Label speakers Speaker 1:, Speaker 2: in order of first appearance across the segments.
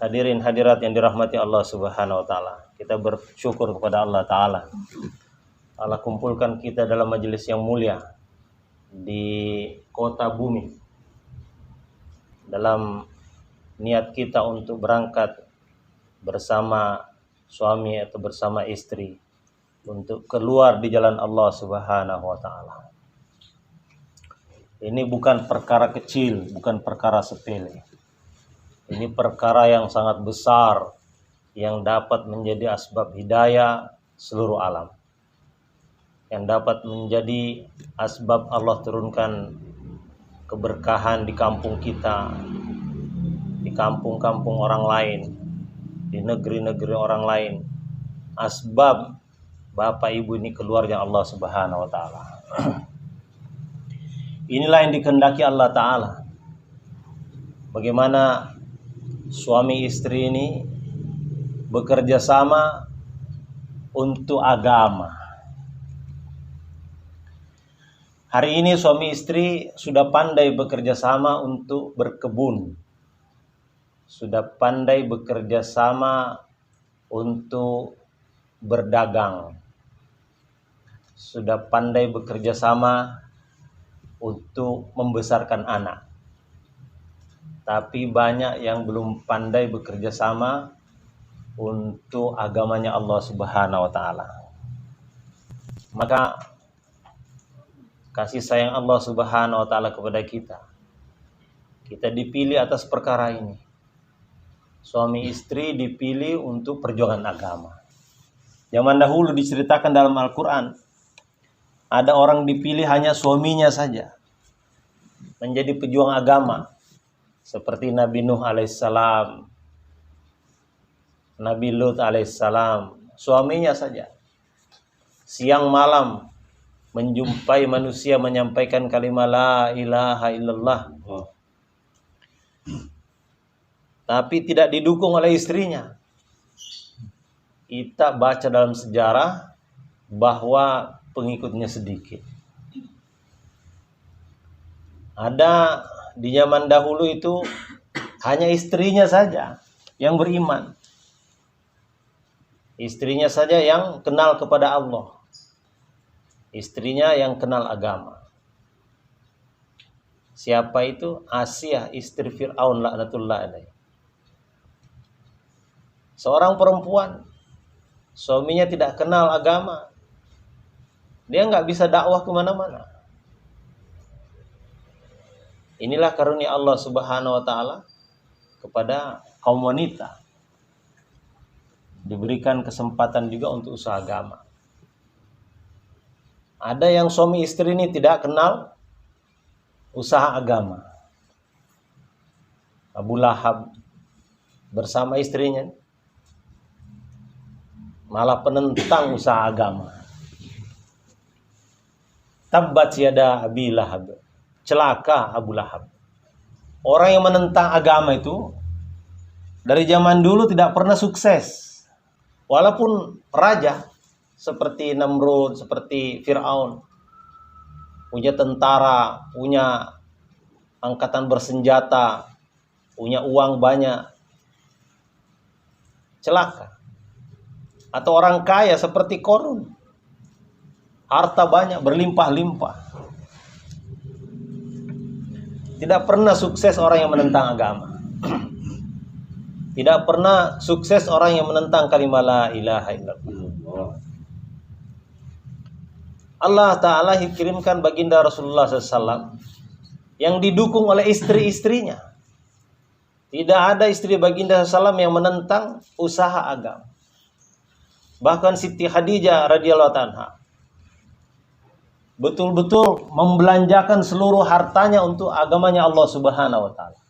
Speaker 1: Hadirin hadirat yang dirahmati Allah Subhanahu wa taala. Kita bersyukur kepada Allah taala. Allah kumpulkan kita dalam majelis yang mulia di kota bumi. Dalam niat kita untuk berangkat bersama suami atau bersama istri untuk keluar di jalan Allah Subhanahu wa taala. Ini bukan perkara kecil, bukan perkara sepele. Ini perkara yang sangat besar yang dapat menjadi asbab hidayah seluruh alam. Yang dapat menjadi asbab Allah turunkan keberkahan di kampung kita, di kampung-kampung orang lain, di negeri-negeri orang lain. Asbab Bapak Ibu ini keluarga Allah Subhanahu wa taala. Inilah yang dikehendaki Allah taala. Bagaimana suami istri ini bekerja sama untuk agama. Hari ini suami istri sudah pandai bekerja sama untuk berkebun. Sudah pandai bekerja sama untuk berdagang. Sudah pandai bekerja sama untuk membesarkan anak. Tapi banyak yang belum pandai bekerja sama untuk agamanya Allah Subhanahu wa taala. Maka kasih sayang Allah Subhanahu wa taala kepada kita. Kita dipilih atas perkara ini. Suami istri dipilih untuk perjuangan agama. Zaman dahulu diceritakan dalam Al-Quran, ada orang dipilih hanya suaminya saja menjadi pejuang agama. Seperti Nabi Nuh alaihissalam, Nabi Lut alaihissalam, suaminya saja. Siang malam menjumpai manusia menyampaikan kalimat la ilaha illallah. Tapi tidak didukung oleh istrinya. Kita baca dalam sejarah bahwa pengikutnya sedikit. Ada di zaman dahulu itu hanya istrinya saja yang beriman. Istrinya saja yang kenal kepada Allah. Istrinya yang kenal agama. Siapa itu? Asiyah, istri Fir'aun laknatullah alaih. Seorang perempuan, suaminya tidak kenal agama. Dia nggak bisa dakwah kemana-mana. Inilah karunia Allah Subhanahu wa taala kepada kaum wanita. Diberikan kesempatan juga untuk usaha agama. Ada yang suami istri ini tidak kenal usaha agama. Abu Lahab bersama istrinya malah penentang usaha agama. Tabbat yada Abi Lahab. Celaka Abu Lahab. Orang yang menentang agama itu dari zaman dulu tidak pernah sukses. Walaupun raja seperti Namrud, seperti Fir'aun, punya tentara, punya angkatan bersenjata, punya uang banyak, celaka. Atau orang kaya seperti Qarun, harta banyak, berlimpah-limpah. Tidak pernah sukses orang yang menentang agama. Tidak pernah sukses orang yang menentang kalimat la ilaha illallah. Allah Ta'ala kirimkan baginda Rasulullah SAW yang didukung oleh istri-istrinya. Tidak ada istri baginda SAW yang menentang usaha agama. Bahkan Siti Khadijah radhiyallahu anha betul-betul membelanjakan seluruh hartanya untuk agamanya Allah Subhanahu wa taala.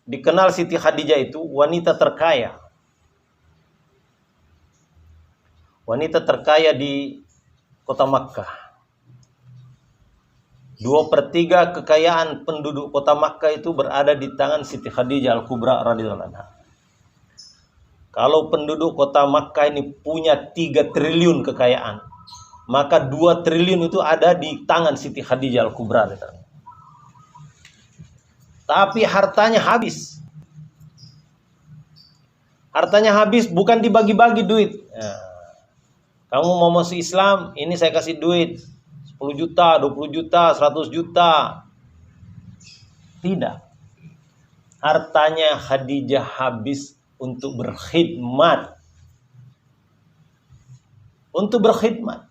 Speaker 1: Dikenal Siti Khadijah itu wanita terkaya. Wanita terkaya di kota Makkah. 2/3 kekayaan penduduk kota Makkah itu berada di tangan Siti Khadijah Al-Kubra radhiyallahu anha. Kalau penduduk kota Makkah ini punya 3 triliun kekayaan, maka 2 triliun itu ada di tangan Siti Khadijah Al-Kubra. Tapi hartanya habis. Hartanya habis bukan dibagi-bagi duit. Nah, kamu mau masuk Islam, ini saya kasih duit 10 juta, 20 juta, 100 juta. Tidak. Hartanya Khadijah habis untuk berkhidmat. Untuk berkhidmat.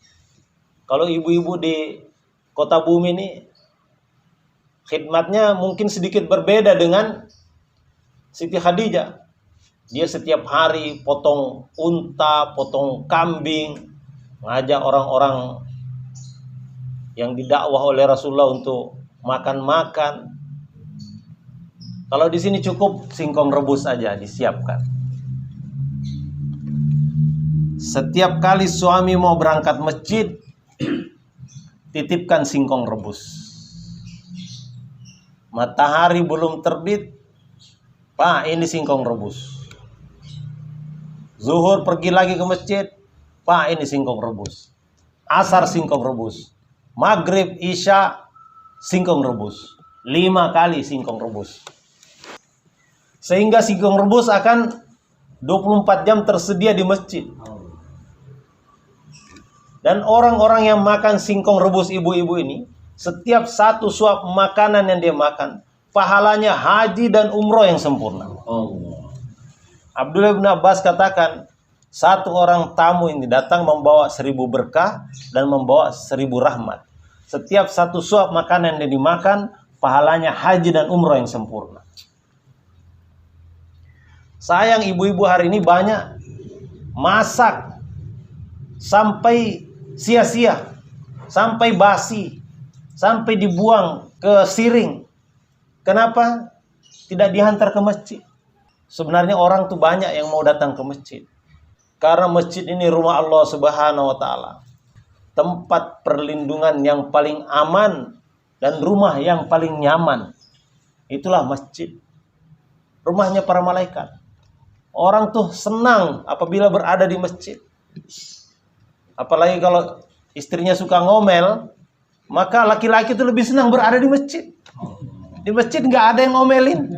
Speaker 1: Kalau ibu-ibu di kota bumi ini, khidmatnya mungkin sedikit berbeda dengan Siti Khadijah. Dia setiap hari potong unta, potong kambing, ngajak orang-orang yang didakwah oleh Rasulullah untuk makan-makan. Kalau di sini cukup singkong rebus aja disiapkan. Setiap kali suami mau berangkat masjid, titipkan singkong rebus. Matahari belum terbit, Pak, ini singkong rebus. Zuhur pergi lagi ke masjid, Pak, ini singkong rebus. Asar singkong rebus. Maghrib, Isya, singkong rebus. 5 kali singkong rebus. Sehingga singkong rebus akan 24 jam tersedia di masjid. Dan orang-orang yang makan singkong rebus ibu-ibu ini, setiap satu suap makanan yang dia makan, pahalanya haji dan umroh yang sempurna. Abdullah bin Abbas katakan, satu orang tamu ini datang membawa 1000 berkah dan membawa 1000 rahmat. Setiap satu suap makanan yang dimakan, pahalanya haji dan umroh yang sempurna. Sayang ibu-ibu hari ini banyak masak sampai sia-sia, sampai basi, sampai dibuang ke siring. Kenapa? Tidak dihantar ke masjid. Sebenarnya orang tuh banyak yang mau datang ke masjid. Karena masjid ini rumah Allah Subhanahu wa taala. Tempat perlindungan yang paling aman dan rumah yang paling nyaman. Itulah masjid. Rumahnya para malaikat. Orang tuh senang apabila berada di masjid. Apalagi kalau istrinya suka ngomel, maka laki-laki itu lebih senang berada di masjid. Di masjid nggak ada yang ngomelin.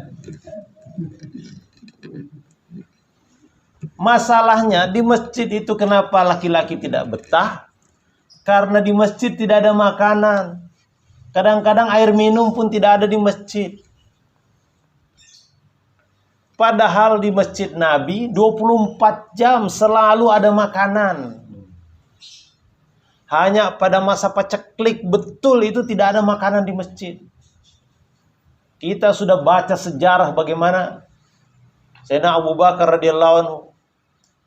Speaker 1: Masalahnya di masjid itu kenapa laki-laki tidak betah? Karena di masjid tidak ada makanan. Kadang-kadang air minum pun tidak ada di masjid. Padahal di masjid Nabi 24 jam selalu ada makanan. Hanya pada masa paceklik betul itu tidak ada makanan di masjid. Kita sudah baca sejarah bagaimana Sayyidina Abu Bakar radhiyallahu anhu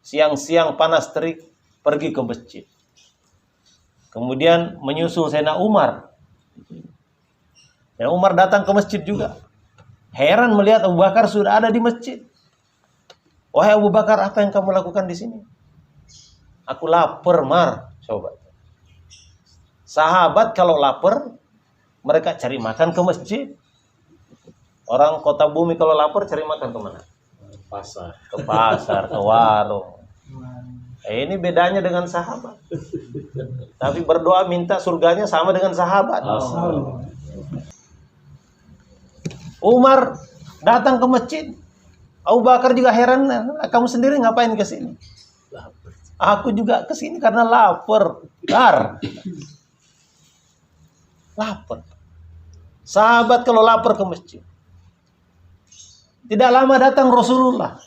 Speaker 1: siang-siang panas terik pergi ke masjid. Kemudian menyusul Sayyidina Umar. Dan Umar datang ke masjid juga. Heran melihat Abu Bakar sudah ada di masjid. Wahai Abu Bakar, apa yang kamu lakukan di sini? Aku lapar, Mar. Coba. Sahabat kalau lapar, mereka cari makan ke masjid. Orang kota bumi kalau lapar cari makan kemana?
Speaker 2: Pasar.
Speaker 1: Ke pasar, ke warung. Ini bedanya dengan sahabat. Tapi berdoa minta surganya sama dengan sahabat. Umar datang ke masjid. Abu Bakar juga heran, kamu sendiri ngapain ke sini? Aku juga ke sini karena lapar. Lapar. Sahabat kalau lapar ke masjid. Tidak lama datang Rasulullah.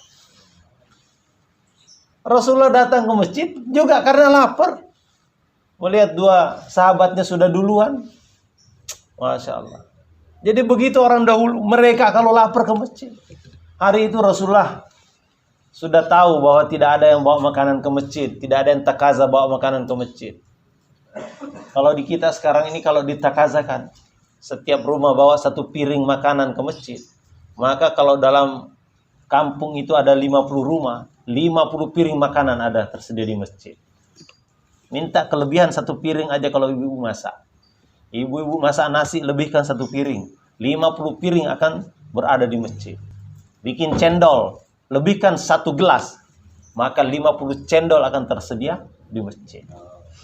Speaker 1: Rasulullah datang ke masjid juga karena lapar. Melihat 2 sahabatnya sudah duluan. Masya Allah. Jadi begitu orang dahulu. Mereka kalau lapar ke masjid. Hari itu Rasulullah sudah tahu bahwa tidak ada yang bawa makanan ke masjid. Tidak ada yang takaza bawa makanan ke masjid. Kalau di kita sekarang ini kalau ditakazakan. Setiap rumah bawa 1 piring makanan ke masjid. Maka kalau dalam kampung itu ada 50 rumah, 50 piring makanan ada tersedia di masjid. Minta kelebihan 1 piring aja kalau ibu-ibu masak. Ibu-ibu masak nasi lebihkan 1 piring. 50 piring akan berada di masjid. Bikin cendol, lebihkan 1 gelas. Maka 50 cendol akan tersedia di masjid.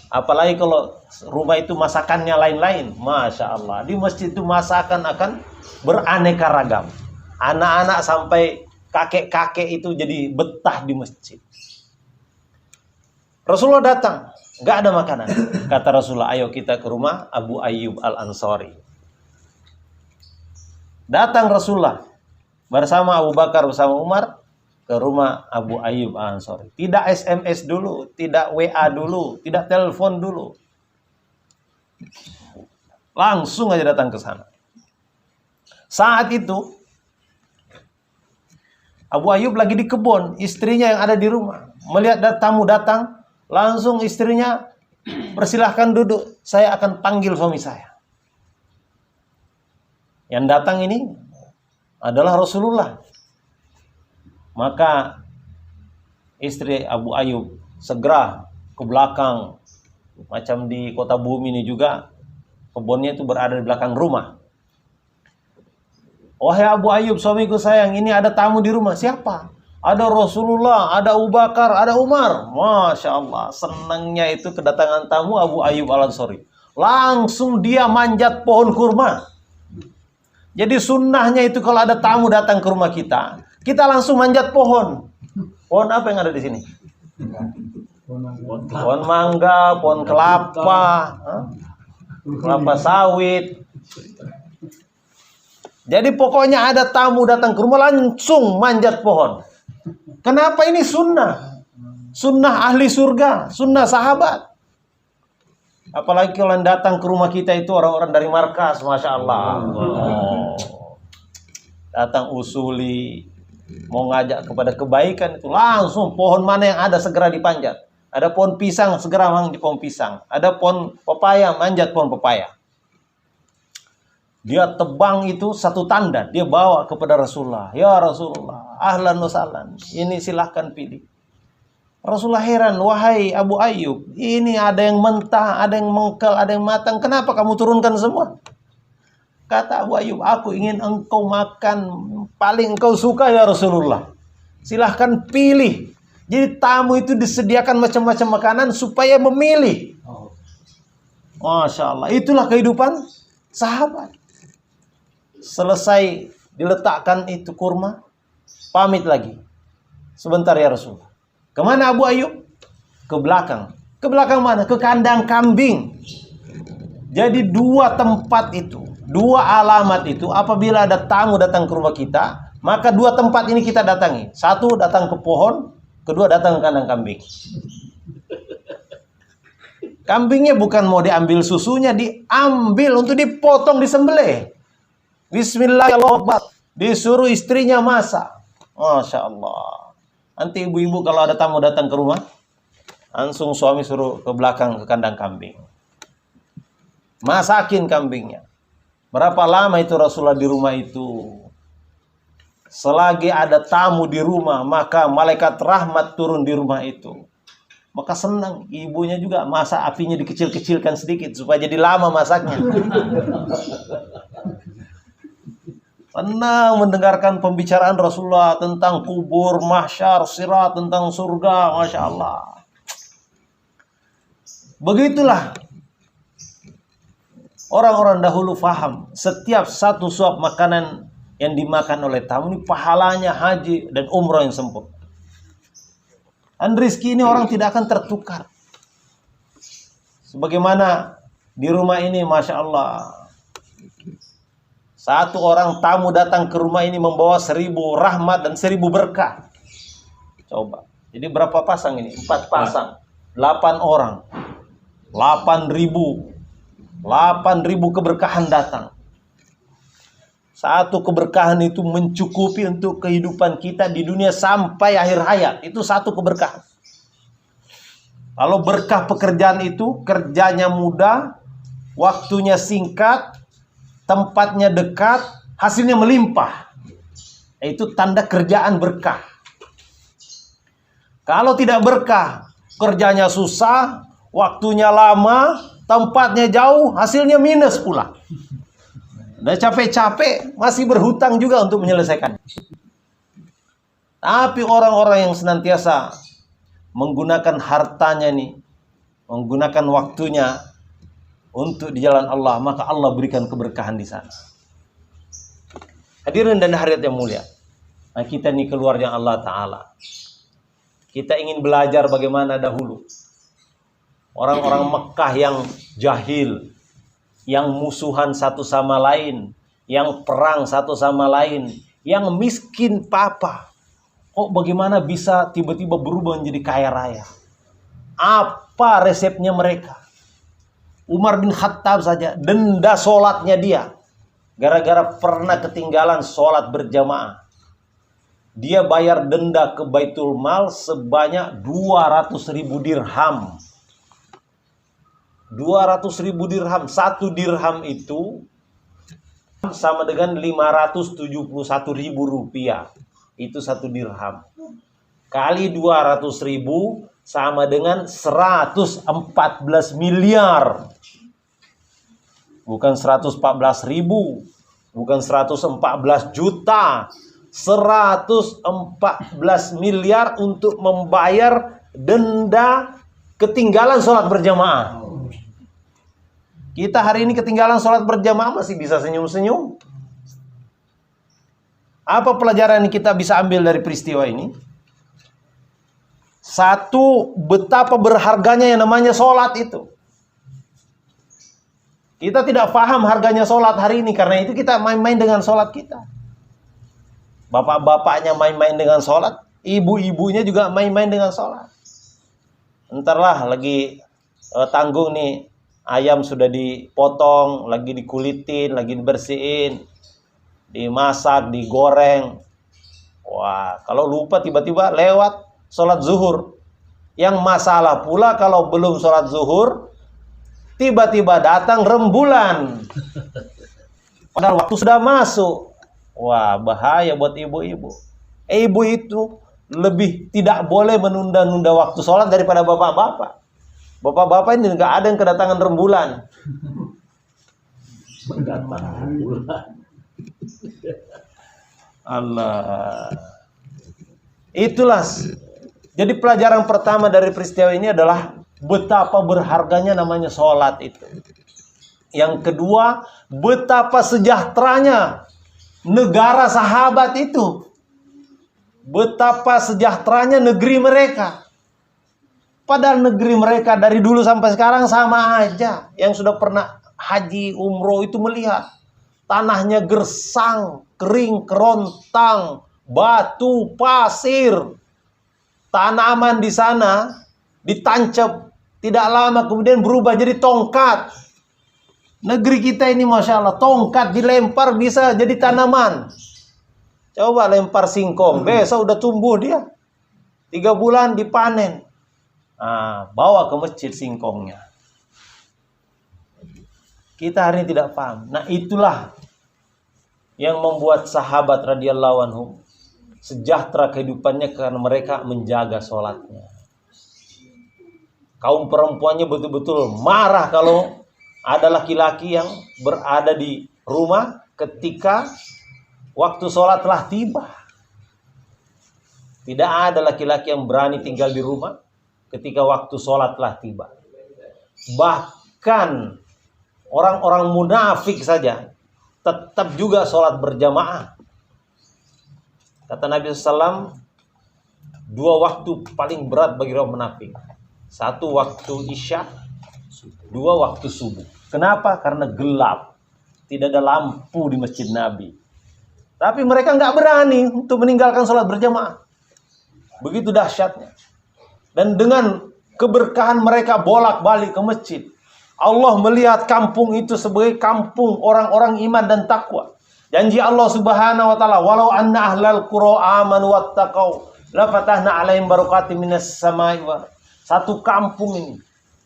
Speaker 1: Apalagi kalau rumah itu masakannya lain-lain. Masya Allah. Di masjid itu masakan akan beraneka ragam. Anak-anak sampai kakek-kakek itu jadi betah di masjid. Rasulullah datang, nggak ada makanan. Kata Rasulullah, ayo kita ke rumah Abu Ayyub Al-Ansari. Datang Rasulullah bersama Abu Bakar, bersama Umar ke rumah Abu Ayyub Al-Ansari. Tidak SMS dulu, tidak WA dulu, tidak telepon dulu. Langsung aja datang ke sana. Saat itu Abu Ayyub lagi di kebun, istrinya yang ada di rumah. Melihat tamu datang, langsung istrinya, persilahkan duduk, saya akan panggil suami saya. Yang datang ini adalah Rasulullah. Maka istri Abu Ayyub segera ke belakang, macam di kota Bumi ini juga, kebunnya itu berada di belakang rumah. Wahai Abu Ayyub, suamiku sayang, ini ada tamu di rumah. Siapa? Ada Rasulullah, ada Abu Bakar, ada Umar. Masya Allah, senangnya itu kedatangan tamu Abu Ayyub Al-Ansari. Langsung dia manjat pohon kurma. Jadi sunnahnya itu kalau ada tamu datang ke rumah kita langsung manjat pohon. Pohon apa yang ada di sini? Pohon mangga, pohon kelapa, kelapa sawit. Jadi pokoknya ada tamu datang ke rumah langsung manjat pohon. Kenapa ini sunnah? Sunnah ahli surga, sunnah sahabat. Apalagi kalau yang datang ke rumah kita itu orang-orang dari markas, Masya Allah. Datang usuli, mau ngajak kepada kebaikan itu langsung pohon mana yang ada segera dipanjat. Ada pohon pisang segera manjat pohon pisang. Ada pohon pepaya manjat pohon pepaya. Dia tebang itu satu tanda, dia bawa kepada Rasulullah. Ya Rasulullah, ahlan wa sahlan, ini silahkan pilih. Rasulullah heran, wahai Abu Ayyub, ini ada yang mentah, ada yang mengkel, ada yang matang, kenapa kamu turunkan semua? Kata Abu Ayyub, aku ingin engkau makan paling engkau suka ya Rasulullah. Silahkan pilih. Jadi tamu itu disediakan macam-macam makanan supaya memilih. Masya Allah, itulah kehidupan sahabat. Selesai diletakkan itu kurma, pamit lagi. Sebentar ya Rasulullah. Kemana Abu Ayyub? Ke belakang. Ke belakang mana? Ke kandang kambing. Jadi dua tempat itu, dua alamat itu, apabila ada tamu datang ke rumah kita, maka dua tempat ini kita datangi. Satu datang ke pohon, kedua datang ke kandang kambing. Kambingnya bukan mau diambil susunya, diambil untuk dipotong, disembelih. Bismillahirrahmanirrahim. Disuruh istrinya masak. Masya Allah. Nanti ibu-ibu kalau ada tamu datang ke rumah, langsung suami suruh ke belakang ke kandang kambing. Masakin kambingnya. Berapa lama itu Rasulullah di rumah itu? Selagi ada tamu di rumah, maka malaikat rahmat turun di rumah itu. Maka senang, ibunya juga masak, apinya dikecil-kecilkan sedikit supaya jadi lama masaknya. Senang mendengarkan pembicaraan Rasulullah tentang kubur, mahsyar, sirat, tentang surga. Masya Allah. Begitulah orang-orang dahulu faham. Setiap satu suap makanan yang dimakan oleh tamu ini pahalanya haji dan umrah yang sempurna. Dan rezeki ini orang tidak akan tertukar. Sebagaimana di rumah ini, Masya Allah, satu orang tamu datang ke rumah ini membawa 1000 rahmat dan 1000 berkah. Coba. Jadi berapa pasang ini? 4 pasang. 8 orang. 8.000 keberkahan datang. Satu keberkahan itu mencukupi untuk kehidupan kita di dunia sampai akhir hayat. Itu satu keberkahan. Kalau berkah pekerjaan itu, kerjanya mudah, waktunya singkat, tempatnya dekat, hasilnya melimpah. Itu tanda kerjaan berkah. Kalau tidak berkah, kerjanya susah, waktunya lama, tempatnya jauh, hasilnya minus pula. Udah capek-capek, masih berhutang juga untuk menyelesaikan. Tapi orang-orang yang senantiasa menggunakan hartanya nih menggunakan waktunya untuk di jalan Allah, maka Allah berikan keberkahan di sana. Hadirin dan hadirat yang mulia, nah kita ini keluarga Allah Ta'ala. Kita ingin belajar bagaimana dahulu orang-orang Mekah yang jahil, yang musuhan satu sama lain, yang perang satu sama lain, yang miskin papa. Kok bagaimana bisa tiba-tiba berubah menjadi kaya raya? Apa resepnya mereka? Umar bin Khattab saja denda sholatnya dia, gara-gara pernah ketinggalan sholat berjamaah. Dia bayar denda ke Baitul Mal sebanyak 200.000 dirham. 200.000 dirham. 1 dirham itu sama dengan 571.000 rupiah. Itu 1 dirham. Kali 200.000 sama dengan 114 miliar. Bukan 114.000, bukan 114 juta. 114 miliar untuk membayar denda ketinggalan sholat berjamaah. Kita hari ini ketinggalan sholat berjamaah masih bisa senyum-senyum. Apa pelajaran yang kita bisa ambil dari peristiwa ini? Satu, betapa berharganya yang namanya sholat itu. Kita tidak paham harganya sholat hari ini, karena itu kita main-main dengan sholat kita. Bapak-bapaknya main-main dengan sholat, ibu-ibunya juga main-main dengan sholat. Entarlah lagi tanggung nih, ayam sudah dipotong, lagi dikulitin, lagi dibersihin, dimasak, digoreng. Wah, kalau lupa tiba-tiba lewat sholat zuhur. Yang masalah pula kalau belum sholat zuhur, tiba-tiba datang rembulan. Padahal waktu sudah masuk. Wah, bahaya buat ibu-ibu. Ibu itu lebih tidak boleh menunda-nunda waktu sholat daripada bapak-bapak. Bapak-bapak ini nggak ada yang kedatangan rembulan. Allah. Itulah. Jadi pelajaran pertama dari peristiwa ini adalah betapa berharganya namanya sholat itu. Yang kedua, betapa sejahteranya negara sahabat itu. Betapa sejahteranya negeri mereka. Padahal negeri mereka dari dulu sampai sekarang sama aja. Yang sudah pernah haji, umroh itu melihat. Tanahnya gersang, kering, kerontang, batu, pasir. Tanaman di sana ditancap. Tidak lama kemudian berubah jadi tongkat. Negeri kita ini Masya Allah, tongkat dilempar bisa jadi tanaman. Coba lempar singkong, besok udah tumbuh dia. 3 bulan dipanen. Nah, bawa ke masjid singkongnya. Kita hari ini tidak paham. Nah, itulah yang membuat sahabat radhiyallahu anhum sejahtera kehidupannya karena mereka menjaga sholatnya. Kaum perempuannya betul-betul marah kalau ada laki-laki yang berada di rumah ketika waktu sholat telah tiba. Tidak ada laki-laki yang berani tinggal di rumah ketika waktu sholat telah tiba. Bahkan orang-orang munafik saja tetap juga sholat berjamaah. Kata Nabi SAW, 2 waktu paling berat bagi orang munafik. 1 waktu isya, 2 waktu subuh. Kenapa? Karena gelap. Tidak ada lampu di masjid Nabi. Tapi mereka nggak berani untuk meninggalkan sholat berjamaah. Begitu dahsyatnya. Dan dengan keberkahan mereka bolak-balik ke masjid, Allah melihat kampung itu sebagai kampung orang-orang iman dan takwa. Janji Allah Subhanahu wa taala, "Walau anna ahlal qura amanu wattaqau, la fatahna 'alaihim barakatim minas samai wal." Satu kampung ini,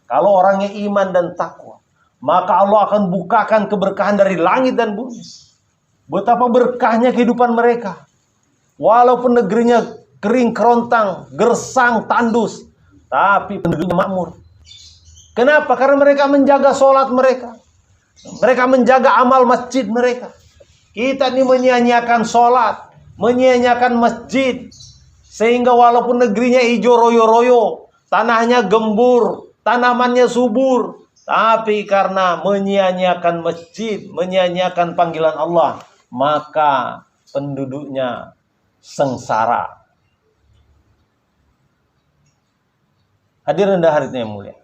Speaker 1: kalau orangnya iman dan takwa, maka Allah akan bukakan keberkahan dari langit dan bumi. Betapa berkahnya kehidupan mereka. Walaupun negerinya kering kerontang, gersang, tandus, tapi penduduknya makmur. Kenapa? Karena mereka menjaga sholat mereka. Mereka menjaga amal masjid mereka. Kita ini menyia-nyiakan sholat, menyia-nyiakan masjid. Sehingga walaupun negerinya hijau royo-royo, tanahnya gembur, tanamannya subur, tapi karena menyia-nyiakan masjid, menyia-nyiakan panggilan Allah, maka penduduknya sengsara. Hadirin dan hadirat yang mulia,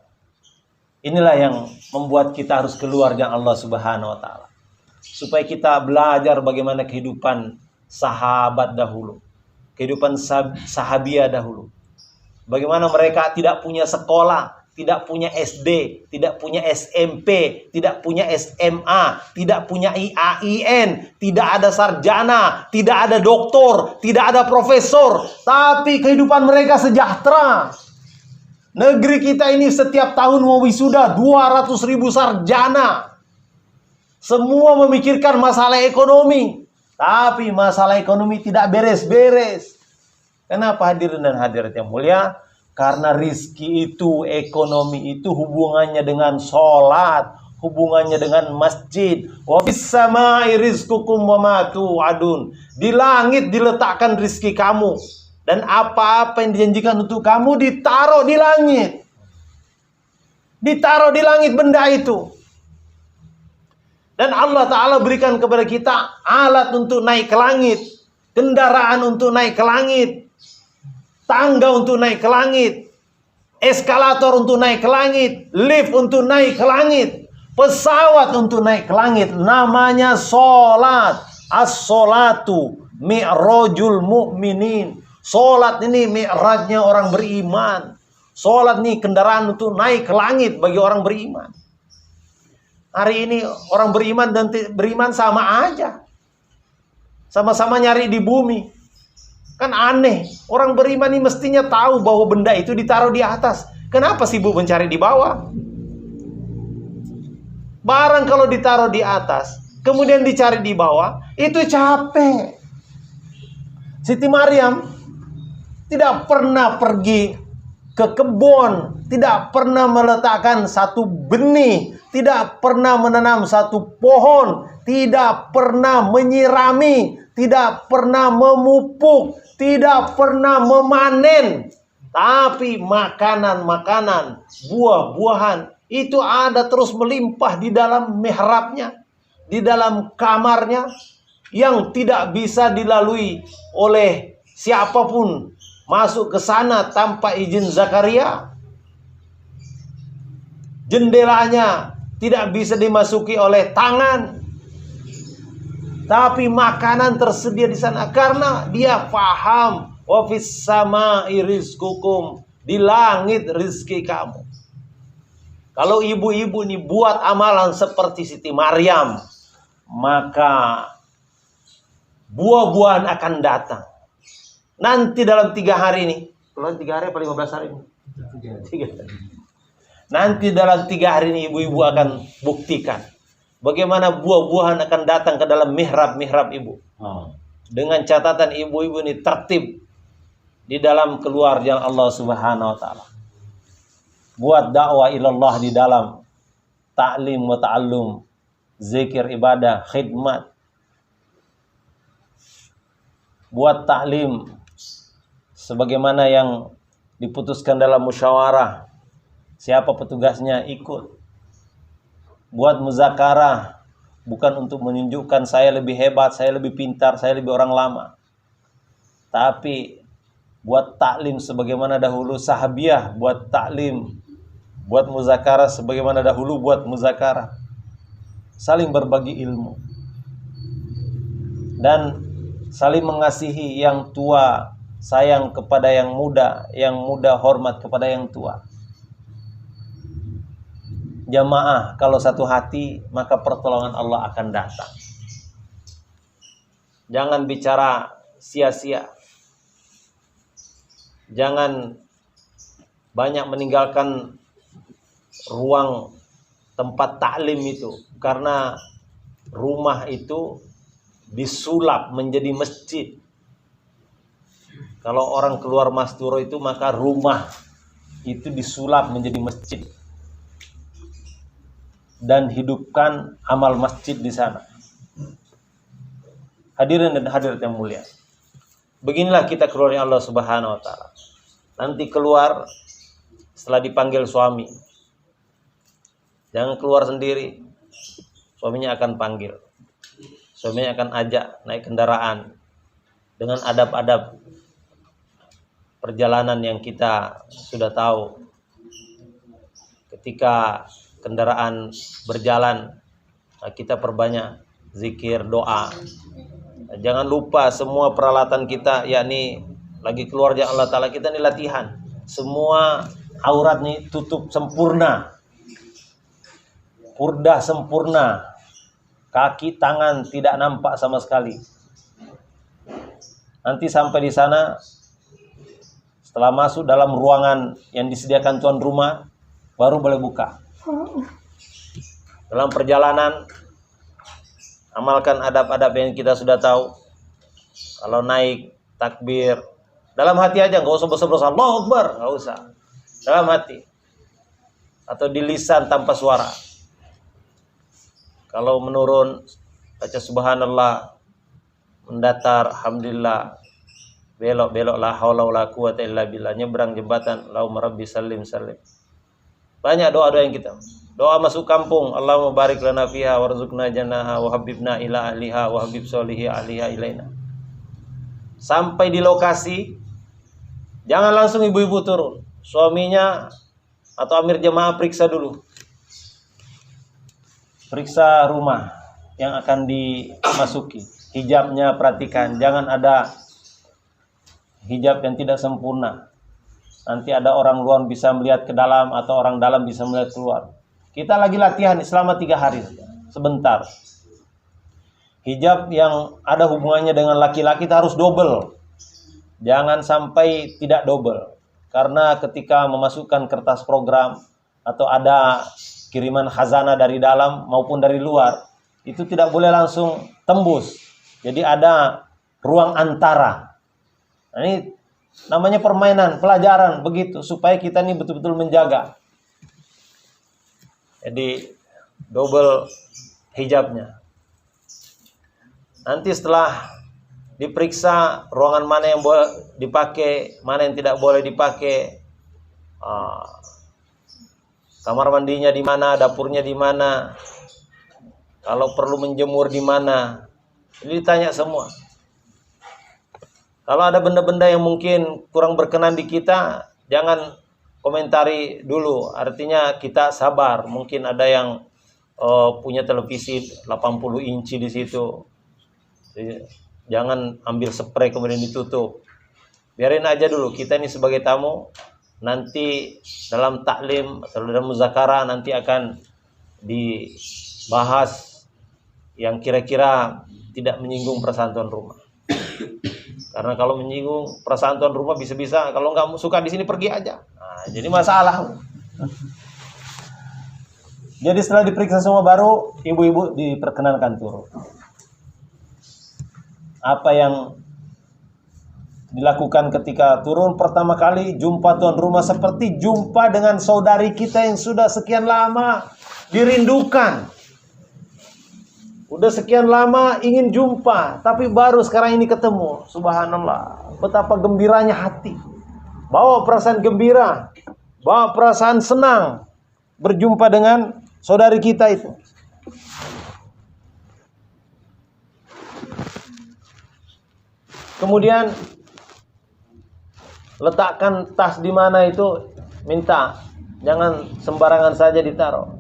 Speaker 1: inilah yang membuat kita harus keluar dari Allah Subhanahu wa taala, supaya kita belajar bagaimana kehidupan sahabat dahulu, kehidupan sahabiah dahulu. Bagaimana mereka tidak punya sekolah, tidak punya SD, tidak punya SMP, tidak punya SMA, tidak punya IAIN, tidak ada sarjana, tidak ada doktor, tidak ada profesor, tapi kehidupan mereka sejahtera. Negeri kita ini setiap tahun mau wisuda 200.000 sarjana. Semua memikirkan masalah ekonomi, tapi masalah ekonomi tidak beres-beres. Kenapa hadirin dan hadirat yang mulia? Karena rizki itu, ekonomi itu hubungannya dengan sholat, hubungannya dengan masjid. Wa bis samai rizqukum wa ma tu'adun. Di langit diletakkan rizki kamu, dan apa-apa yang dijanjikan untuk kamu ditaruh di langit. Ditaruh di langit benda itu. Dan Allah Ta'ala berikan kepada kita alat untuk naik ke langit, kendaraan untuk naik ke langit, tangga untuk naik ke langit, eskalator untuk naik ke langit, lift untuk naik ke langit, pesawat untuk naik ke langit. Namanya sholat. As-sholatu mi'rajul mu'minin. Sholat ini mi'rajnya orang beriman. Sholat ini kendaraan untuk naik ke langit bagi orang beriman. Hari ini orang beriman dan beriman sama aja. Sama-sama nyari di bumi. Kan aneh. Orang beriman ini mestinya tahu bahwa benda itu ditaruh di atas. Kenapa sibuk mencari di bawah? Barang kalau ditaruh di atas, kemudian dicari di bawah, itu capek. Siti Maryam tidak pernah pergi ke kebun, tidak pernah meletakkan satu benih, tidak pernah menanam satu pohon, tidak pernah menyirami, tidak pernah memupuk, tidak pernah memanen. Tapi makanan-makanan, buah-buahan itu ada terus melimpah di dalam mihrabnya, di dalam kamarnya, yang tidak bisa dilalui oleh siapapun. Masuk ke sana tanpa izin Zakaria. Jendelanya tidak bisa dimasuki oleh tangan. Tapi makanan tersedia di sana karena dia paham, wa fis samai rizqukum, di langit rizki kamu. Kalau ibu-ibu ini buat amalan seperti Siti Maryam, maka buah-buahan akan datang. Nanti dalam 3 hari ini, kalau 3 hari apa 15 hari ini? 3 hari. Nanti dalam 3 hari ini ibu-ibu akan buktikan bagaimana buah-buahan akan datang ke dalam mihrab-mihrab ibu. Dengan catatan ibu-ibu ini tertib di dalam keluar jalan Allah Subhanahu wa taala. Buat dakwah ilallah di dalam ta'lim wa ta'allum, zikir, ibadah, khidmat. Buat taklim sebagaimana yang diputuskan dalam musyawarah, siapa petugasnya ikut. Buat muzakarah, bukan untuk menunjukkan saya lebih hebat, saya lebih pintar, saya lebih orang lama, tapi buat taklim sebagaimana dahulu sahabiah buat taklim, buat muzakarah sebagaimana dahulu buat muzakarah, saling berbagi ilmu dan saling mengasihi. Yang tua sayang kepada yang muda hormat kepada yang tua. Jamaah kalau satu hati, maka pertolongan Allah akan datang. Jangan bicara sia-sia. Jangan banyak meninggalkan ruang tempat taklim itu, karena rumah itu disulap menjadi masjid. Kalau orang keluar Masturo itu, maka rumah itu disulap menjadi masjid dan hidupkan amal masjid di sana. Hadirin dan hadirat yang mulia, beginilah kita keluar dari Allah Subhanahu wa taala. Nanti keluar setelah dipanggil suami, Jangan keluar sendiri. Suaminya akan panggil. Suaminya akan ajak naik kendaraan dengan adab-adab perjalanan yang kita sudah tahu. Ketika kendaraan berjalan, kita perbanyak zikir, doa. Jangan lupa semua peralatan kita, yakni lagi keluar jalan Allah Ta'ala, kita ini latihan. Semua aurat nih tutup sempurna. Kurdah sempurna. Kaki, tangan tidak nampak sama sekali. Nanti sampai di sana, setelah masuk dalam ruangan yang disediakan tuan rumah, baru boleh buka. Dalam perjalanan, amalkan adab-adab yang kita sudah tahu. Kalau naik, takbir. Dalam hati aja, nggak usah besar-besar. Allahu Akbar, nggak usah. Dalam hati. Atau di lisan tanpa suara. Kalau menurun, baca subhanallah. Mendatar, alhamdulillah. Belok-belok, la haula wala quwata illa billah. Nyebrang jembatan, Allahumma rabbi salim salim. Banyak doa-doa yang kita. Doa masuk kampung, Allahumma barik lana fiha warzuqna jannaha wa habibna ila ahliha wa habib solihi ahliha ilaina. Sampai di lokasi, jangan langsung ibu-ibu turun. Suaminya atau amir jemaah periksa dulu. Periksa rumah yang akan dimasuki. Hijabnya perhatikan, jangan ada hijab yang tidak sempurna. Nanti ada orang luar bisa melihat ke dalam atau orang dalam bisa melihat keluar. Kita lagi latihan selama 3 hari sebentar. Hijab yang ada hubungannya dengan laki-laki harus double. Jangan sampai tidak double. Karena ketika memasukkan kertas program atau ada kiriman khazanah dari dalam maupun dari luar, itu tidak boleh langsung tembus. Jadi ada ruang antara. Nah, ini namanya permainan, pelajaran begitu supaya kita ini betul-betul menjaga. Jadi double hijabnya. Nanti setelah diperiksa ruangan mana yang boleh dipakai, mana yang tidak boleh dipakai, kamar mandinya di mana, dapurnya di mana, kalau perlu menjemur di mana, ini ditanya semua. Kalau ada benda-benda yang mungkin kurang berkenan di kita, jangan komentari dulu. Artinya kita sabar. Mungkin ada yang punya televisi 80 inci di situ. Jangan ambil spray kemudian ditutup. Biarin aja dulu. Kita ini sebagai tamu, nanti dalam taklim atau dalam muzakarah nanti akan dibahas yang kira-kira tidak menyinggung perasaan tuan rumah. Karena kalau menyinggung perasaan tuan rumah bisa-bisa kalau nggak suka di sini pergi aja. Nah, jadi masalah. Jadi setelah diperiksa semua baru ibu-ibu diperkenankan turun. Apa yang dilakukan ketika turun pertama kali jumpa tuan rumah seperti jumpa dengan saudari kita yang sudah sekian lama dirindukan. Udah sekian lama ingin jumpa, tapi baru sekarang ini ketemu. Subhanallah, betapa gembiranya hati. Bawa perasaan gembira, bawa perasaan senang berjumpa dengan saudari kita itu. Kemudian letakkan tas di mana itu, minta jangan sembarangan saja ditaruh.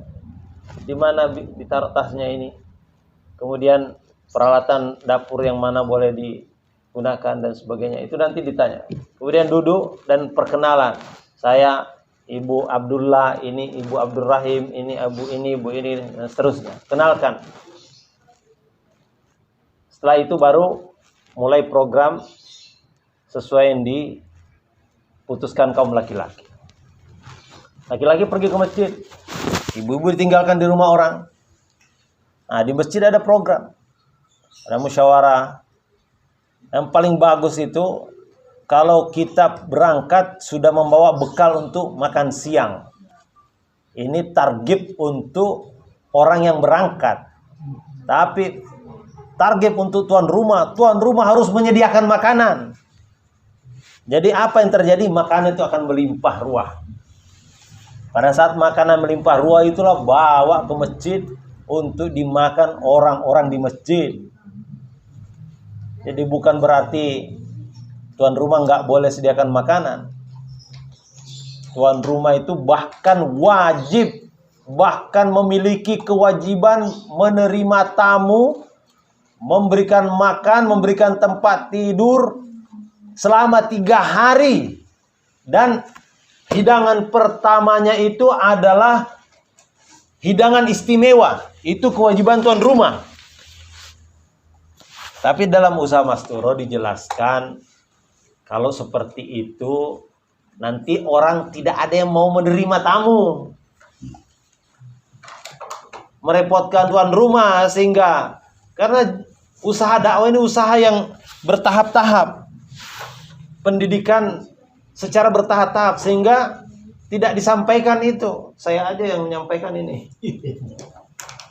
Speaker 1: Di mana ditaruh tasnya ini? Kemudian peralatan dapur yang mana boleh digunakan dan sebagainya. Itu nanti ditanya. Kemudian duduk dan perkenalan. Saya Ibu Abdullah, ini Ibu Abdurrahim, ini Ibu ini, dan seterusnya. Kenalkan. Setelah itu baru mulai program sesuai yang diputuskan kaum laki-laki. Laki-laki pergi ke masjid. Ibu-ibu ditinggalkan di rumah orang. Nah, di masjid ada program, ada musyawarah. Yang paling bagus itu kalau kita berangkat sudah membawa bekal untuk makan siang. Ini target untuk orang yang berangkat. Tapi target untuk tuan rumah harus menyediakan makanan. Jadi apa yang terjadi? Makanan itu akan melimpah ruah. Pada saat makanan melimpah ruah itulah bawa ke masjid untuk dimakan orang-orang di masjid. Jadi bukan berarti tuan rumah nggak boleh sediakan makanan. Tuan rumah itu bahkan wajib, bahkan memiliki kewajiban menerima tamu, memberikan makan, memberikan tempat tidur selama 3 hari. Dan hidangan pertamanya itu adalah hidangan istimewa. Itu kewajiban tuan rumah. Tapi dalam usaha Masturo dijelaskan, kalau seperti itu nanti orang tidak ada yang mau menerima tamu. Merepotkan tuan rumah, sehingga karena usaha dakwah ini usaha yang bertahap-tahap. Pendidikan secara bertahap-tahap, sehingga tidak disampaikan itu. Saya aja yang menyampaikan ini.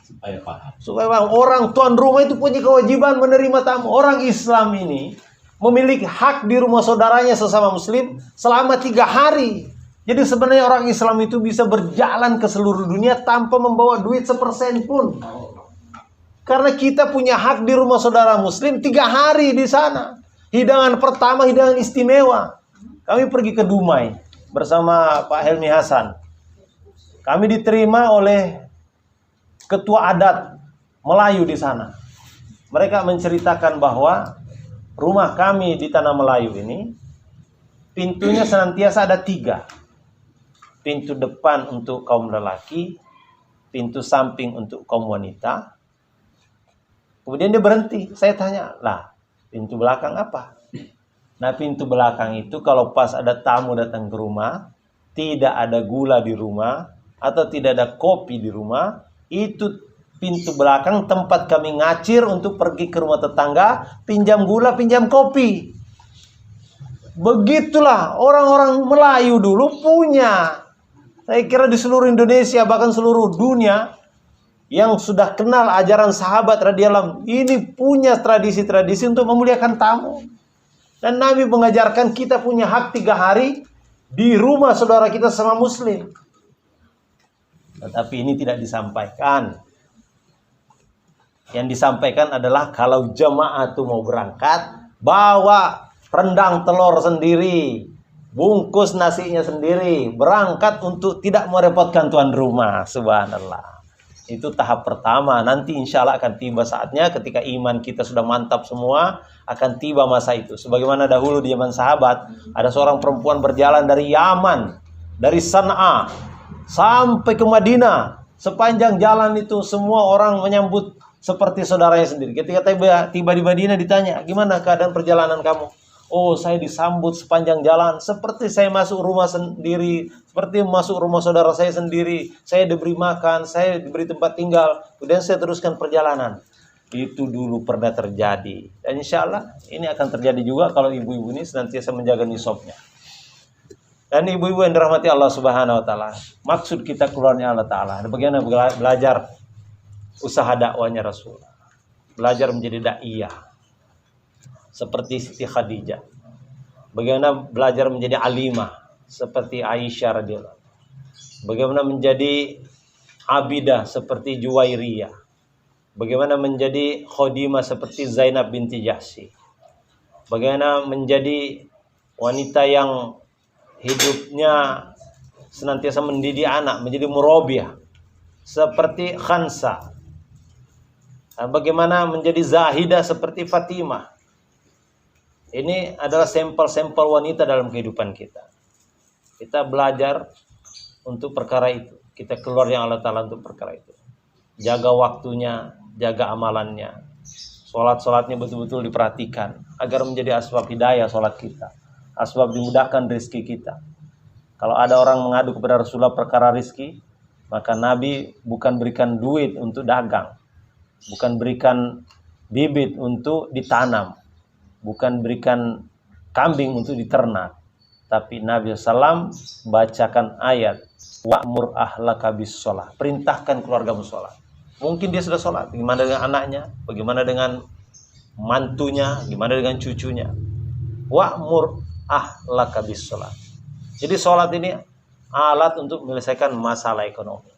Speaker 2: Supaya paham.
Speaker 1: Supaya paham. Orang tuan rumah itu punya kewajiban menerima tamu. Orang Islam ini memiliki hak di rumah saudaranya sesama muslim selama 3 hari. Jadi sebenarnya orang Islam itu bisa berjalan ke seluruh dunia tanpa membawa duit sepersen pun. Karena kita punya hak di rumah saudara muslim 3 hari di sana. Hidangan pertama, hidangan istimewa. Kami pergi ke Dumai bersama Pak Helmi Hasan. Kami diterima oleh ketua adat Melayu di sana. Mereka menceritakan bahwa rumah kami di Tanah Melayu ini pintunya senantiasa ada 3. Pintu depan untuk kaum lelaki, pintu samping untuk kaum wanita. Kemudian dia berhenti. Saya tanya, lah pintu belakang apa? Nah, pintu belakang itu kalau pas ada tamu datang ke rumah, tidak ada gula di rumah, atau tidak ada kopi di rumah, itu pintu belakang tempat kami ngacir untuk pergi ke rumah tetangga, pinjam gula, pinjam kopi. Begitulah orang-orang Melayu dulu punya. Saya kira di seluruh Indonesia, bahkan seluruh dunia, yang sudah kenal ajaran sahabat radhiyallahu ini punya tradisi-tradisi untuk memuliakan tamu. Dan Nabi mengajarkan kita punya hak 3 hari di rumah saudara kita sama muslim. Tetapi ini tidak disampaikan. Yang disampaikan adalah kalau jemaah itu mau berangkat, bawa rendang telur sendiri, bungkus nasinya sendiri, berangkat untuk tidak merepotkan tuan rumah. Subhanallah. Itu tahap pertama. Nanti insya Allah akan tiba saatnya ketika iman kita sudah mantap semua, akan tiba masa itu. Sebagaimana dahulu di zaman sahabat, ada seorang perempuan berjalan dari Yaman, dari San'a sampai ke Madinah. Sepanjang jalan itu semua orang menyambut seperti saudaranya sendiri. Ketika tiba di Madinah ditanya, gimana keadaan perjalanan kamu? Oh, saya disambut sepanjang jalan seperti saya masuk rumah sendiri, seperti masuk rumah saudara saya sendiri. Saya diberi makan, saya diberi tempat tinggal, kemudian saya teruskan perjalanan. Itu dulu pernah terjadi. Dan insya Allah ini akan terjadi juga kalau ibu-ibu ini senantiasa menjaga nisabnya. Dan ibu-ibu yang dirahmati Allah Subhanahu wa taala, maksud kita keluarnya Allah taala, bagaimana belajar usaha dakwahnya Rasul. Belajar menjadi daiyah seperti Siti Khadijah. Bagaimana belajar menjadi alimah seperti Aisyah radhiyallahu. Bagaimana menjadi abidah seperti Juwairiyah. Bagaimana menjadi khodimah seperti Zainab binti Jahsy. Bagaimana menjadi wanita yang hidupnya senantiasa mendidik anak, menjadi murabiah seperti Khansa. Bagaimana menjadi zahidah seperti Fatimah. Ini adalah sampel-sampel wanita dalam kehidupan kita. Kita belajar untuk perkara itu. Kita keluar yang Allah Ta'ala untuk perkara itu. Jaga waktunya, jaga amalannya. Sholat-sholatnya betul-betul diperhatikan. Agar menjadi asbab hidayah sholat kita. Asbab dimudahkan rezeki kita. Kalau ada orang mengadu kepada Rasulullah perkara rezeki, maka Nabi bukan berikan duit untuk dagang. Bukan berikan bibit untuk ditanam. Bukan berikan kambing untuk diternak. Tapi Nabi SAW bacakan ayat wa'mur ahlaka bis sholat. Perintahkan keluargamu sholat. Mungkin dia sudah sholat. Bagaimana dengan anaknya? Bagaimana dengan mantunya? Bagaimana dengan cucunya? Wa'mur ahlaka bis sholat. Jadi sholat ini alat untuk menyelesaikan masalah ekonomi.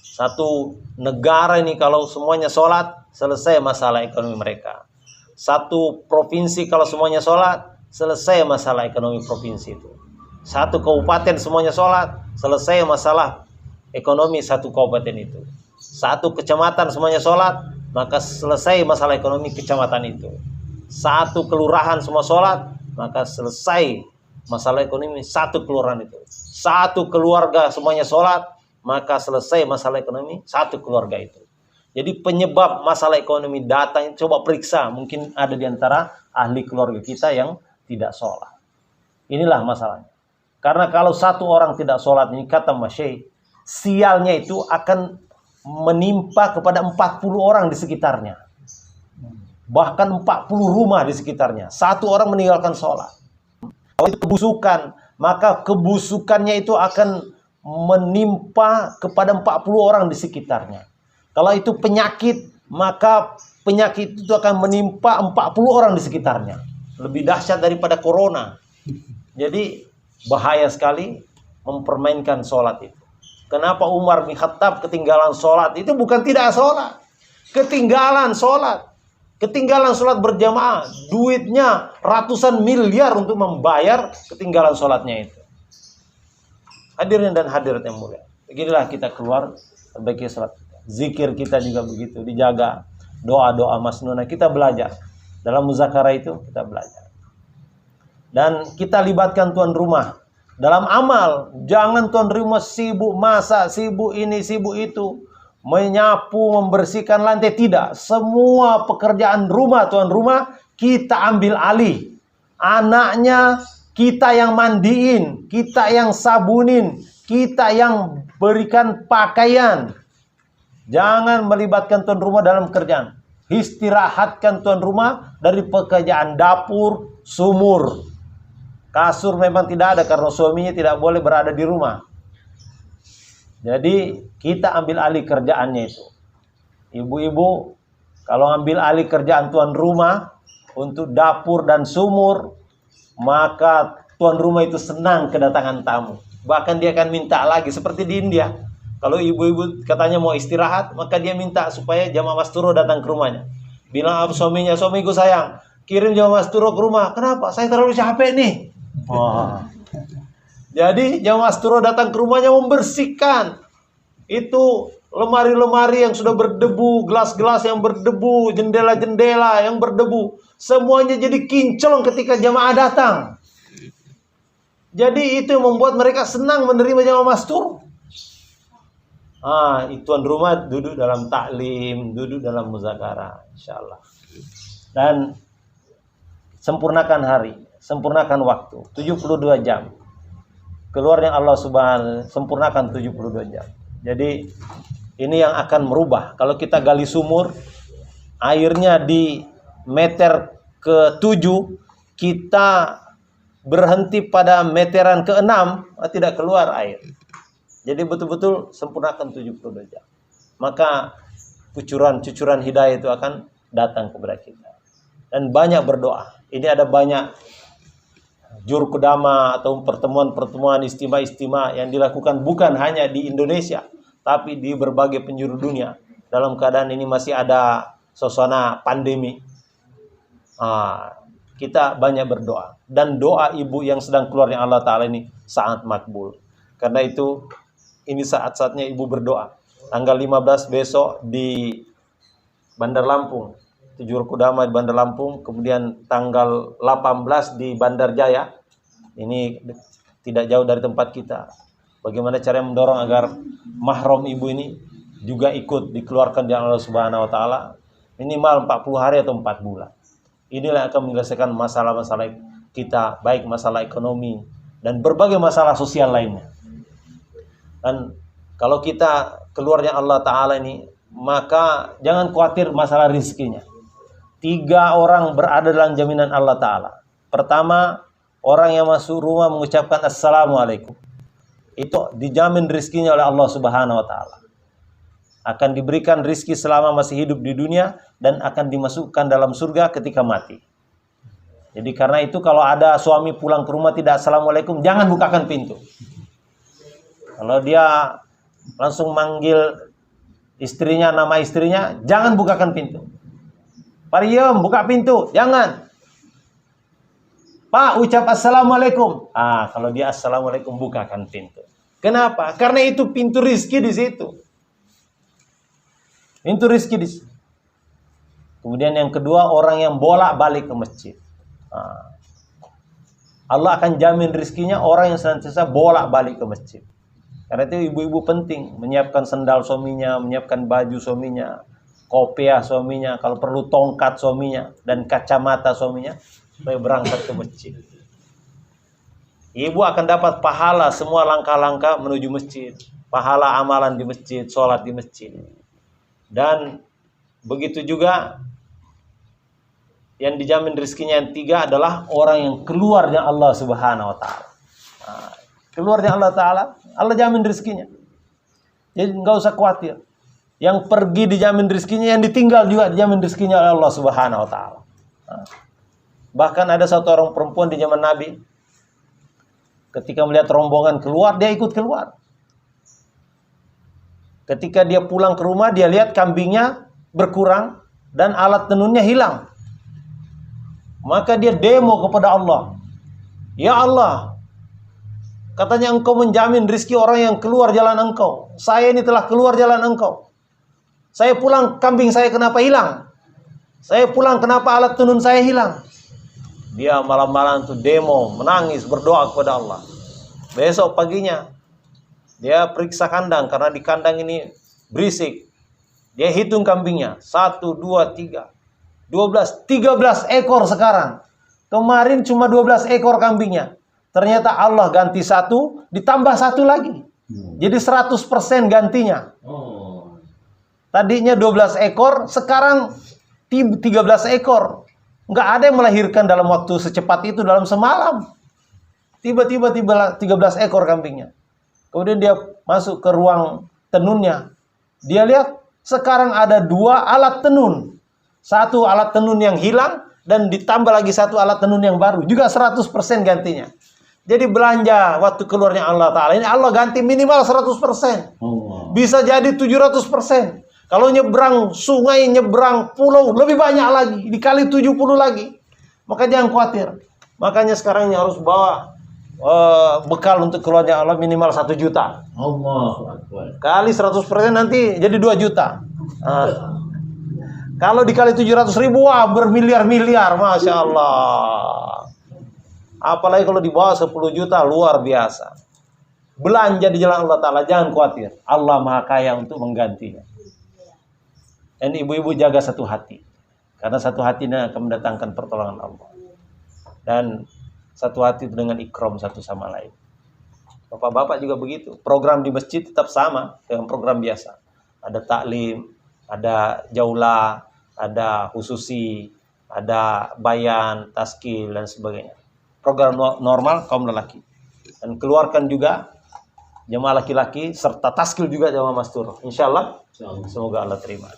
Speaker 1: Satu negara ini kalau semuanya sholat, selesai masalah ekonomi mereka. Satu provinsi kalau semuanya sholat, selesai masalah ekonomi provinsi itu. Satu kabupaten semuanya sholat, selesai masalah ekonomi satu kabupaten itu. Satu kecamatan semuanya sholat, maka selesai masalah ekonomi kecamatan itu. Satu kelurahan semua sholat, maka selesai masalah ekonomi satu kelurahan itu. Satu keluarga semuanya sholat, maka selesai masalah ekonomi satu keluarga itu. Jadi penyebab masalah ekonomi datang, coba periksa. Mungkin ada di antara ahli keluarga kita yang tidak sholat. Inilah masalahnya. Karena kalau satu orang tidak sholat, ini kata Mas Syekh, sialnya itu akan menimpa kepada 40 orang di sekitarnya. Bahkan 40 rumah di sekitarnya. Satu orang meninggalkan sholat. Kalau itu kebusukan, maka kebusukannya itu akan menimpa kepada 40 orang di sekitarnya. Kalau itu penyakit, maka penyakit itu akan menimpa 40 orang di sekitarnya. Lebih dahsyat daripada corona. Jadi bahaya sekali mempermainkan sholat itu. Kenapa Umar bin Khattab ketinggalan sholat? Itu bukan tidak sholat. Ketinggalan sholat. Ketinggalan sholat berjamaah. Duitnya ratusan miliar untuk membayar ketinggalan sholatnya itu. Hadirin dan hadirat yang mulia. Beginilah kita keluar perbaiki sholat kita. Zikir kita juga begitu. Dijaga. Doa-doa masnunah. Kita belajar. Dalam muzakarah itu kita belajar. Dan kita libatkan tuan rumah. Dalam amal. Jangan tuan rumah sibuk masak, sibuk ini, sibuk itu. Menyapu, membersihkan lantai. Tidak. Semua pekerjaan rumah, tuan rumah, kita ambil alih. Anaknya kita yang mandiin, kita yang sabunin, kita yang berikan pakaian. Jangan melibatkan tuan rumah dalam kerjaan. Istirahatkan tuan rumah dari pekerjaan dapur, sumur. Kasur memang tidak ada karena suaminya tidak boleh berada di rumah. Jadi kita ambil alih kerjaannya itu. Ibu-ibu, kalau ambil alih kerjaan tuan rumah untuk dapur dan sumur, maka tuan rumah itu senang kedatangan tamu. Bahkan dia akan minta lagi. Seperti di India. Kalau ibu-ibu katanya mau istirahat, maka dia minta supaya jamaah masturo datang ke rumahnya. Bilang suaminya, suamiku sayang, kirim jamaah masturo ke rumah. Kenapa? Saya terlalu capek nih. Oh. Jadi jamaah masturo datang ke rumahnya membersihkan. Itu lemari-lemari yang sudah berdebu, gelas-gelas yang berdebu, jendela-jendela yang berdebu. Semuanya jadi kinclong ketika jamaah datang. Jadi itu yang membuat mereka senang menerima jamaah mastur. Tuan rumah duduk dalam taklim, duduk dalam muzakarah, insyaallah. Dan sempurnakan hari, sempurnakan waktu, 72 jam. Keluarnya Allah Subhanahu, sempurnakan 72 jam. Jadi ini yang akan merubah. Kalau kita gali sumur, airnya di meter ke-7, kita berhenti pada meteran ke-6, tidak keluar air. Jadi betul-betul sempurnakan 72 jam. Maka cucuran hidayah itu akan datang kepada kita. Dan banyak berdoa. Ini ada banyak juru kodama atau pertemuan-pertemuan istimewa yang dilakukan bukan hanya di Indonesia, tapi di berbagai penjuru dunia. Dalam keadaan ini masih ada suasana pandemi. Kita banyak berdoa. Dan doa ibu yang sedang keluarnya Allah Ta'ala ini sangat makbul. Karena itu ini saat-saatnya ibu berdoa. Tanggal 15 besok di Bandar Lampung, Juru Kodama di Bandar Lampung. Kemudian tanggal 18 di Bandar Jaya. Ini tidak jauh dari tempat kita. Bagaimana cara mendorong agar mahram ibu ini juga ikut dikeluarkan di Allah Subhanahu wa Ta'ala. Minimal 40 hari atau 4 bulan. Inilah yang akan menyelesaikan masalah-masalah kita, baik masalah ekonomi dan berbagai masalah sosial lainnya. Dan kalau kita keluarnya Allah Ta'ala ini, maka jangan khawatir masalah rizkinya. 3 orang berada dalam jaminan Allah Ta'ala. Pertama, orang yang masuk rumah mengucapkan Assalamualaikum. Itu dijamin rizkinya oleh Allah Subhanahu wa Ta'ala. Akan diberikan rizki selama masih hidup di dunia dan akan dimasukkan dalam surga ketika mati. Jadi karena itu kalau ada suami pulang ke rumah tidak Assalamualaikum, jangan bukakan pintu. Kalau dia langsung manggil istrinya, nama istrinya, jangan bukakan pintu. Pariem, buka pintu, jangan. Pak, ucap assalamualaikum. Kalau dia assalamualaikum, bukakan pintu. Kenapa? Karena itu pintu rizki di situ. Pintu rizki di situ. Kemudian yang kedua, orang yang bolak-balik ke masjid. Allah akan jamin rizkinya orang yang senantiasa bolak-balik ke masjid. Karena itu ibu-ibu penting menyiapkan sendal suaminya, menyiapkan baju suaminya, kopiah suaminya, kalau perlu tongkat suaminya, dan kacamata suaminya, supaya berangkat ke masjid. Ibu akan dapat pahala semua langkah-langkah menuju masjid, pahala amalan di masjid, sholat di masjid. Dan begitu juga yang dijamin rezekinya yang tiga adalah orang yang keluar dari Allah Subhanahu wa taala. Keluar dari Allah taala, Allah jamin rezekinya. Jadi enggak usah khawatir. Yang pergi dijamin rezekinya, yang ditinggal juga dijamin rezekinya oleh Allah Subhanahu wa taala. Bahkan ada satu orang perempuan di zaman Nabi, ketika melihat rombongan keluar, dia ikut keluar. Ketika dia pulang ke rumah, dia lihat kambingnya berkurang dan alat tenunnya hilang. Maka dia demo kepada Allah. Ya Allah, katanya engkau menjamin rizki orang yang keluar jalan engkau. Saya ini telah keluar jalan engkau. Saya pulang, kambing saya kenapa hilang? Saya pulang, kenapa alat tenun saya hilang? Dia malam-malam itu demo, menangis, berdoa kepada Allah. Besok paginya, dia periksa kandang, karena di kandang ini berisik. Dia hitung kambingnya, 1, 2, 3, 12, 13 ekor sekarang. Kemarin cuma 12 ekor kambingnya. Ternyata Allah ganti 1, ditambah 1 lagi. Jadi 100% gantinya. Tadinya 12 ekor, sekarang 13 ekor. Nggak ada yang melahirkan dalam waktu secepat itu, dalam semalam. Tiba-tiba 13 ekor kambingnya. Kemudian dia masuk ke ruang tenunnya. Dia lihat sekarang ada 2 alat tenun. 1 alat tenun yang hilang dan ditambah lagi 1 alat tenun yang baru. Juga 100% gantinya. Jadi belanja waktu keluarnya Allah Ta'ala. Ini Allah ganti minimal 100%. Bisa jadi 700%. Kalau nyebrang sungai, nyebrang pulau, lebih banyak lagi. Dikali 70 lagi. Maka jangan khawatir. Makanya sekarang ini harus bawa bekal untuk keluarnya Allah minimal 1 juta. Kali 100% nanti jadi 2 juta. Kalau dikali 700.000, wah bermiliar-miliar, Masya Allah. Apalagi kalau di bawah 10 juta, luar biasa. Belanja di jalan Allah Ta'ala, jangan khawatir. Allah Maha Kaya untuk menggantinya. Dan ibu-ibu jaga satu hati. Karena satu hati ini akan mendatangkan pertolongan Allah. Dan satu hati itu dengan ikram satu sama lain. Bapak-bapak juga begitu. Program di masjid tetap sama dengan program biasa. Ada taklim, ada jaulah, ada khususi, ada bayan, taskil, dan sebagainya. Program normal kaum lelaki. Dan keluarkan juga jemaah laki-laki serta taskil juga jemaah mastur. Insyaallah, semoga Allah terima.